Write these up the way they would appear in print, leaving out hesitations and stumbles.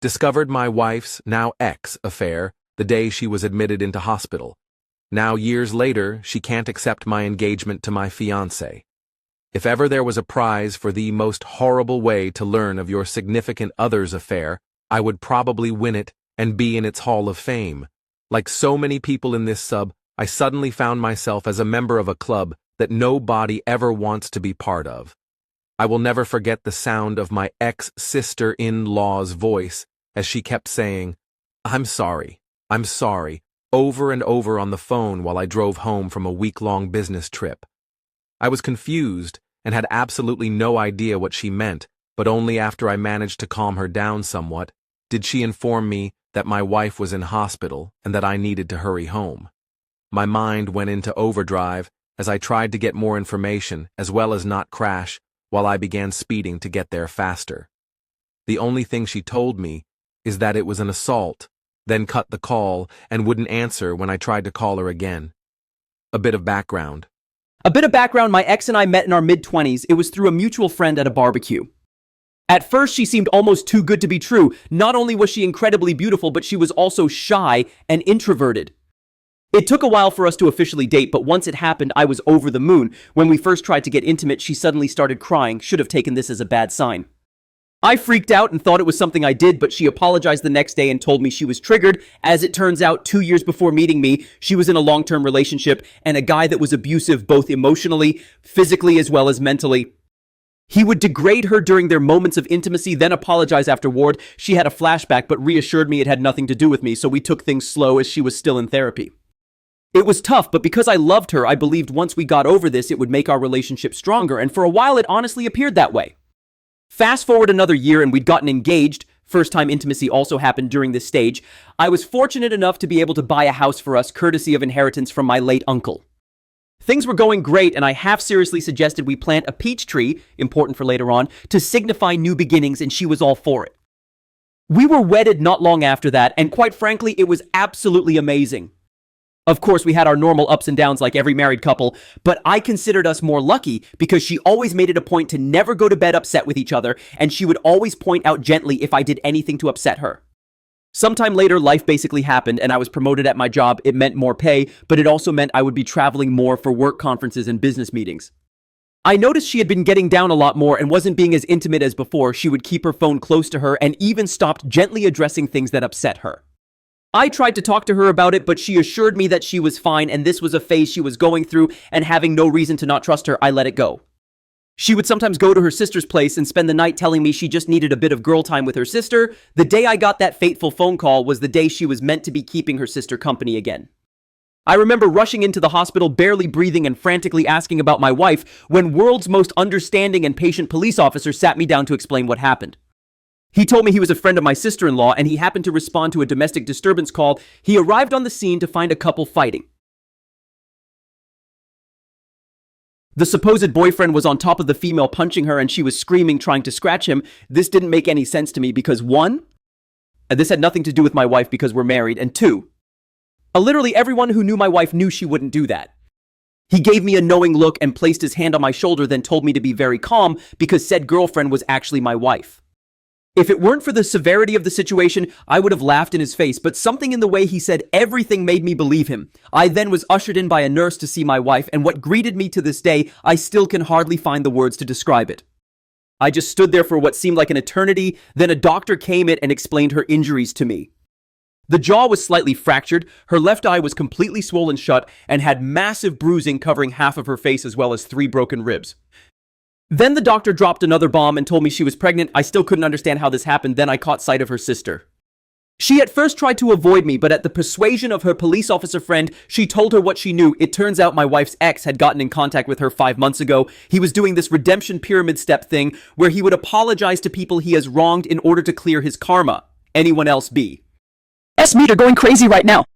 Discovered my wife's, now ex, affair the day she was admitted into hospital. Now years later, she can't accept my engagement to my fiancé. If ever there was a prize for the most horrible way to learn of your significant other's affair, I would probably win it and be in its Hall of Fame. Like so many people in this sub, I suddenly found myself as a member of a club that nobody ever wants to be part of. I will never forget the sound of my ex-sister-in-law's voice as she kept saying, I'm sorry, over and over on the phone while I drove home from a week-long business trip. I was confused and had absolutely no idea what she meant, but only after I managed to calm her down somewhat did she inform me that my wife was in hospital and that I needed to hurry home. My mind went into overdrive as I tried to get more information as well as not crash while I began speeding to get there faster. The only thing she told me is that it was an assault, then cut the call and wouldn't answer when I tried to call her again. A bit of background. My ex and I met in our mid-20s. It was through a mutual friend at a barbecue. At first, she seemed almost too good to be true. Not only was she incredibly beautiful, but she was also shy and introverted. It took a while for us to officially date, but once it happened, I was over the moon. When we first tried to get intimate, she suddenly started crying. Should have taken this as a bad sign. I freaked out and thought it was something I did, but she apologized the next day and told me she was triggered. As it turns out, 2 years before meeting me, she was in a long-term relationship and a guy that was abusive both emotionally, physically, as well as mentally. He would degrade her during their moments of intimacy, then apologize afterward. She had a flashback, but reassured me it had nothing to do with me, so we took things slow as she was still in therapy. It was tough, but because I loved her, I believed once we got over this, it would make our relationship stronger, and for a while it honestly appeared that way. Fast forward another year and we'd gotten engaged. First-time intimacy also happened during this stage. I was fortunate enough to be able to buy a house for us, courtesy of inheritance from my late uncle. Things were going great, and I half-seriously suggested we plant a peach tree, important for later on, to signify new beginnings, and she was all for it. We were wedded not long after that, and quite frankly, it was absolutely amazing. Of course, we had our normal ups and downs like every married couple, but I considered us more lucky because she always made it a point to never go to bed upset with each other, and she would always point out gently if I did anything to upset her. Sometime later, life basically happened, and I was promoted at my job. It meant more pay, but it also meant I would be traveling more for work conferences and business meetings. I noticed she had been getting down a lot more and wasn't being as intimate as before. She would keep her phone close to her and even stopped gently addressing things that upset her. I tried to talk to her about it, but she assured me that she was fine and this was a phase she was going through, and having no reason to not trust her, I let it go. She would sometimes go to her sister's place and spend the night telling me she just needed a bit of girl time with her sister. The day I got that fateful phone call was the day she was meant to be keeping her sister company again. I remember rushing into the hospital, barely breathing and frantically asking about my wife, when world's most understanding and patient police officer sat me down to explain what happened. He told me he was a friend of my sister-in-law and he happened to respond to a domestic disturbance call. He arrived on the scene to find a couple fighting. The supposed boyfriend was on top of the female punching her and she was screaming, trying to scratch him. This didn't make any sense to me because 1, this had nothing to do with my wife because we're married, and 2, literally everyone who knew my wife knew she wouldn't do that. He gave me a knowing look and placed his hand on my shoulder, then told me to be very calm because said girlfriend was actually my wife. If it weren't for the severity of the situation, I would have laughed in his face, but something in the way he said everything made me believe him. I then was ushered in by a nurse to see my wife, and what greeted me to this day, I still can hardly find the words to describe it. I just stood there for what seemed like an eternity, then a doctor came in and explained her injuries to me. The jaw was slightly fractured, her left eye was completely swollen shut, and had massive bruising covering half of her face as well as 3 broken ribs. Then the doctor dropped another bomb and told me she was pregnant. I still couldn't understand how this happened. Then I caught sight of her sister. She at first tried to avoid me, but at the persuasion of her police officer friend, she told her what she knew. It turns out my wife's ex had gotten in contact with her 5 months ago. He was doing this redemption pyramid step thing where he would apologize to people he has wronged in order to clear his karma. Anyone else be? S-meter going crazy right now.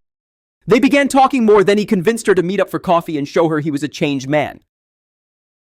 They began talking more, then he convinced her to meet up for coffee and show her he was a changed man.